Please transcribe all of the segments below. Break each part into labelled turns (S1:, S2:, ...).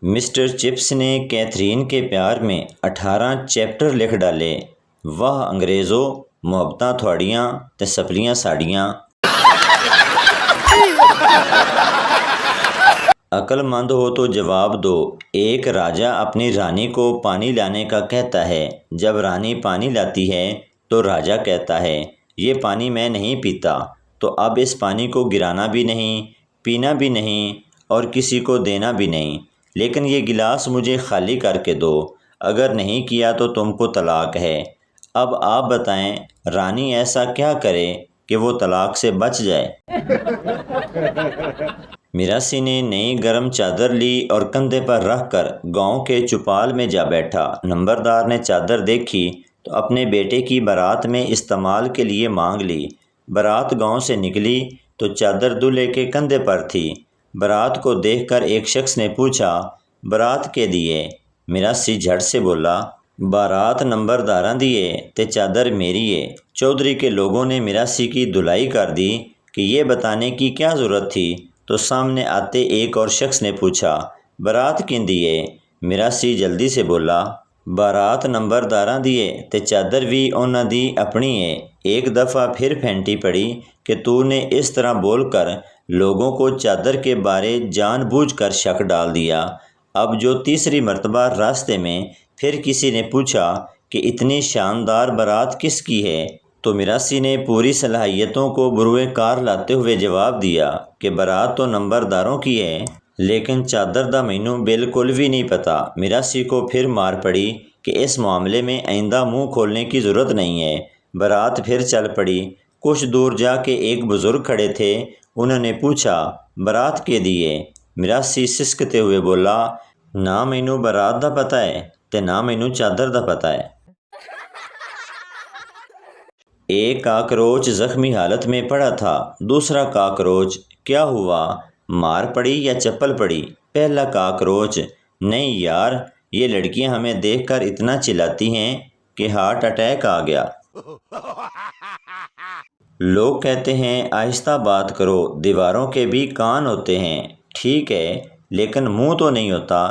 S1: Mister chips نے Catherine کے پیار میں 18 چیپٹر لکھ ڈالے۔ واہ انگریزو، محبتاں تھوڑیاں تے سپلیاں ساڑیاں۔ عقل مند ہو تو جواب دو۔ ایک راجہ اپنی رانی کو پانی لانے کا کہتا ہے۔ جب رانی پانی لاتی ہے تو راجہ کہتا ہے یہ پانی میں نہیں پیتا، تو اب اس پانی کو گرانا بھی نہیں، پینا بھی نہیں اور کسی کو دینا بھی نہیں، لیکن یہ گلاس مجھے خالی کر کے دو، اگر نہیں کیا تو تم کو طلاق ہے۔ اب آپ بتائیں رانی ایسا کیا کرے کہ وہ طلاق سے بچ جائے؟ میراسی نے نئی گرم چادر لی اور کندھے پر رکھ کر گاؤں کے چوپال میں جا بیٹھا۔ نمبردار نے چادر دیکھی تو اپنے بیٹے کی بارات میں استعمال کے لیے مانگ لی۔ بارات گاؤں سے نکلی تو چادر دولہے کے کندھے پر تھی۔ بارات کو دیکھ کر ایک شخص نے پوچھا بارات کے دیے؟ میراسی جھٹ سے بولا بارات نمبرداراں دیے تے چادر میری ہے۔ چودھری کے لوگوں نے میراسی کی دھلائی کر دی کہ یہ بتانے کی کیا ضرورت تھی، تو سامنے آتے ایک اور شخص نے پوچھا بارات کن دیے؟ میراسی جلدی سے بولا بارات نمبرداراں دیے تے چادر بھی انہاں دی اپنی ہے۔ ایک دفعہ پھر پھینٹی پڑی کہ تو نے اس طرح بول کر لوگوں کو چادر کے بارے جان بوجھ کر شک ڈال دیا۔ اب جو تیسری مرتبہ راستے میں پھر کسی نے پوچھا کہ اتنی شاندار بارات کس کی ہے، تو میراسی نے پوری صلاحیتوں کو بروئے کار لاتے ہوئے جواب دیا کہ بارات تو نمبرداروں کی ہے، لیکن چادر دا مینوں بالکل بھی نہیں پتا۔ میراسی کو پھر مار پڑی کہ اس معاملے میں آئندہ منہ کھولنے کی ضرورت نہیں ہے۔ بارات پھر چل پڑی۔ کچھ دور جا کے ایک بزرگ کھڑے تھے، انہوں نے پوچھا بارات کے دیے؟ میراسی سسکتے ہوئے بولا نہ مینوں بارات دا پتہ ہے تے نہ مینوں چادر دا پتہ ہے۔ ایک کاکروچ زخمی حالت میں پڑا تھا۔ دوسرا کاکروچ کیا ہوا، مار پڑی یا چپل پڑی؟ پہلا کاکروچ نہیں یار، یہ لڑکیاں ہمیں دیکھ کر اتنا چلاتی ہیں کہ ہارٹ اٹیک آ گیا۔ لوگ کہتے ہیں آہستہ بات کرو، دیواروں کے بھی کان ہوتے ہیں۔ ٹھیک ہے، لیکن منہ تو نہیں ہوتا،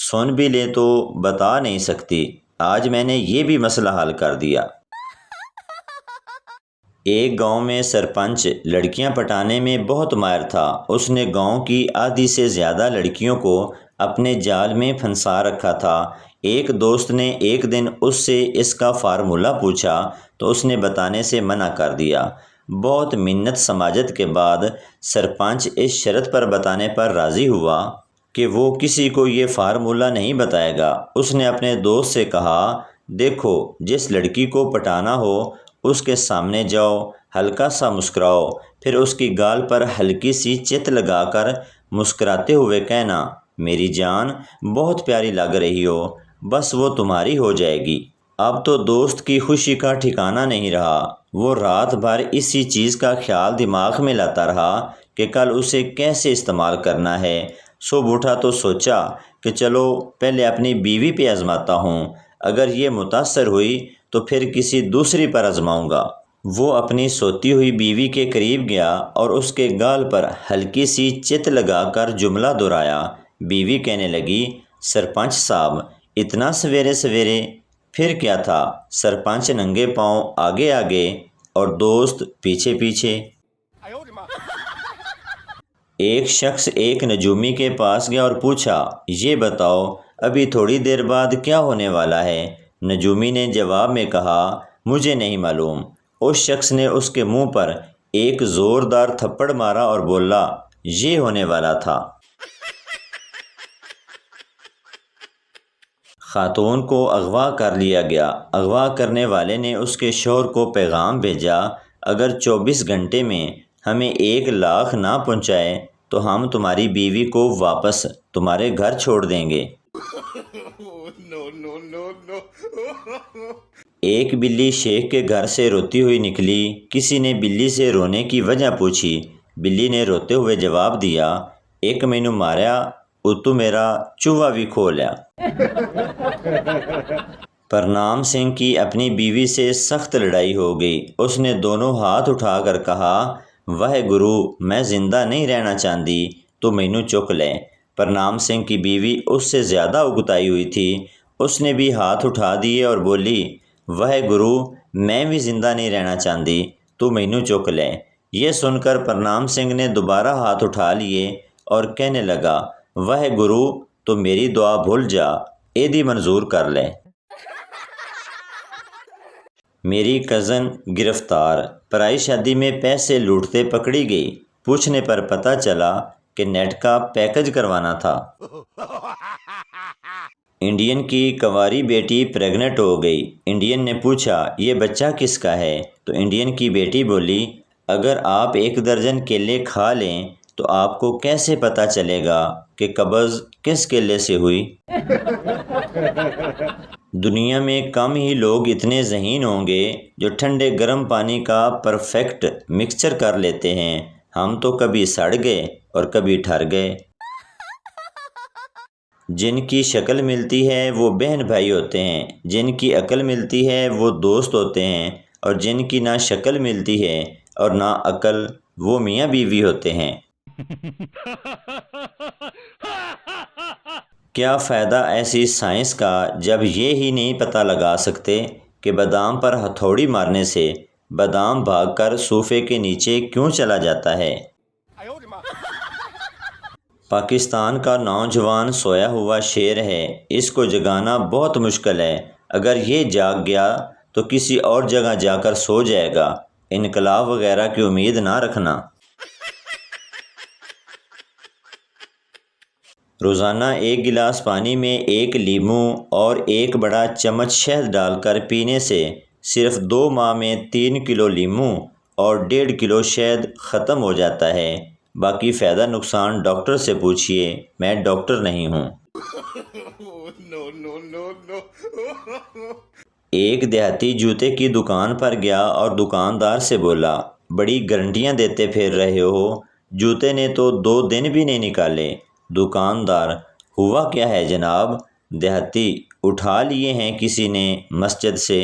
S1: سن بھی لے تو بتا نہیں سکتی۔ آج میں نے یہ بھی مسئلہ حل کر دیا۔ ایک گاؤں میں سرپنچ لڑکیاں پٹانے میں بہت ماہر تھا۔ اس نے گاؤں کی آدھی سے زیادہ لڑکیوں کو اپنے جال میں پھنسا رکھا تھا۔ ایک دوست نے ایک دن اس سے اس کا فارمولہ پوچھا تو اس نے بتانے سے منع کر دیا۔ بہت منت سماجت کے بعد سرپنچ اس شرط پر بتانے پر راضی ہوا کہ وہ کسی کو یہ فارمولہ نہیں بتائے گا۔ اس نے اپنے دوست سے کہا دیکھو، جس لڑکی کو پٹانا ہو اس کے سامنے جاؤ، ہلکا سا مسکراؤ، پھر اس کی گال پر ہلکی سی چت لگا کر مسکراتے ہوئے کہنا میری جان بہت پیاری لگ رہی ہو، بس وہ تمہاری ہو جائے گی۔ اب تو دوست کی خوشی کا ٹھکانہ نہیں رہا۔ وہ رات بھر اسی چیز کا خیال دماغ میں لاتا رہا کہ کل اسے کیسے استعمال کرنا ہے۔ صبح اٹھا تو سوچا کہ چلو پہلے اپنی بیوی پہ آزماتا ہوں، اگر یہ متاثر ہوئی تو پھر کسی دوسری پر آزماؤں گا۔ وہ اپنی سوتی ہوئی بیوی کے قریب گیا اور اس کے گال پر ہلکی سی چت لگا کر جملہ دہرایا۔ بیوی کہنے لگی سرپنچ صاحب اتنا سویرے سویرے؟ پھر کیا تھا، سرپنچ ننگے پاؤں آگے آگے اور دوست پیچھے پیچھے۔ ایک شخص ایک نجومی کے پاس گیا اور پوچھا یہ بتاؤ ابھی تھوڑی دیر بعد کیا ہونے والا ہے؟ نجومی نے جواب میں کہا مجھے نہیں معلوم۔ اس شخص نے اس کے منہ پر ایک زوردار تھپڑ مارا اور بولا یہ ہونے والا تھا۔ خاتون کو اغوا کر لیا گیا۔ اغوا کرنے والے نے اس کے شوہر کو پیغام بھیجا اگر 24 گھنٹے میں ہمیں 1 لاکھ نہ پہنچائے تو ہم تمہاری بیوی کو واپس تمہارے گھر چھوڑ دیں گے۔ ایک بلی شیخ کے گھر سے روتی ہوئی نکلی۔ کسی نے بلی سے رونے کی وجہ پوچھی۔ بلی نے روتے ہوئے جواب دیا ایک مینوں ماریا اتو میرا چوہا بھی کھو لیا۔ پرنام سنگھ کی اپنی بیوی سے سخت لڑائی ہو گئی۔ اس نے دونوں ہاتھ اٹھا کر کہا واہ گرو، میں زندہ نہیں رہنا چاہتی، تو مینوں چک لے۔ پرنام سنگھ کی بیوی اس سے زیادہ اگتائی ہوئی تھی، اس نے بھی ہاتھ اٹھا دیے اور بولی، واہ گرو، میں بھی زندہ نہیں رہنا چاہتی، تو مینوں چک لے۔ یہ سن کر پرنام سنگھ نے دوبارہ ہاتھ اٹھا لیے اور کہنے لگا، واہ گرو، تو میری دعا بھول جا، ایدی منظور کر لے۔ میری کزن گرفتار، پرائی شادی میں پیسے لوٹتے پکڑی گئی، پوچھنے پر پتہ چلا کہ نیٹ کا پیکج کروانا تھا۔ انڈین کی کنواری بیٹی پریگننٹ ہو گئی۔ انڈین نے پوچھا، یہ بچہ کس کا ہے؟ تو انڈین کی بیٹی بولی، اگر آپ 1 درجن کیلے کھا لیں تو آپ کو کیسے پتہ چلے گا کہ قبض کس کیلے سے ہوئی؟ دنیا میں کم ہی لوگ اتنے ذہین ہوں گے جو ٹھنڈے گرم پانی کا پرفیکٹ مکسچر کر لیتے ہیں۔ ہم تو کبھی سڑ گئے اور کبھی ٹھر گئے۔ جن کی شکل ملتی ہے وہ بہن بھائی ہوتے ہیں، جن کی عقل ملتی ہے وہ دوست ہوتے ہیں، اور جن کی نہ شکل ملتی ہے اور نہ عقل وہ میاں بیوی ہوتے ہیں۔ کیا فائدہ ایسی سائنس کا جب یہ ہی نہیں پتہ لگا سکتے کہ بادام پر ہتھوڑی مارنے سے بادام بھاگ کر صوفے کے نیچے کیوں چلا جاتا ہے؟ پاکستان کا نوجوان سویا ہوا شیر ہے، اس کو جگانا بہت مشکل ہے، اگر یہ جاگ گیا تو کسی اور جگہ جا کر سو جائے گا، انقلاب وغیرہ کی امید نہ رکھنا۔ روزانہ 1 گلاس پانی میں 1 لیمو اور 1 بڑا چمچ شہد ڈال کر پینے سے صرف 2 ماہ میں 3 کلو لیمو اور 1.5 کلو شہد ختم ہو جاتا ہے۔ باقی فائدہ نقصان ڈاکٹر سے پوچھئے، میں ڈاکٹر نہیں ہوں۔ ایک دیہاتی جوتے کی دکان پر گیا اور دکاندار سے بولا، بڑی گارنٹیاں دیتے پھر رہے ہو، جوتے نے تو 2 دن بھی نہیں نکالے۔ دکاندار، ہوا کیا ہے جناب؟ دیہاتی، اٹھا لیے ہیں کسی نے مسجد سے۔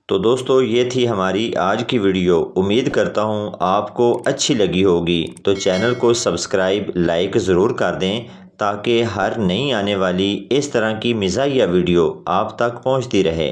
S1: تو دوستو، یہ تھی ہماری آج کی ویڈیو، امید کرتا ہوں آپ کو اچھی لگی ہوگی، تو چینل کو سبسکرائب لائک ضرور کر دیں تاکہ ہر نئی آنے والی اس طرح کی مزاحیہ ویڈیو آپ تک پہنچتی رہے۔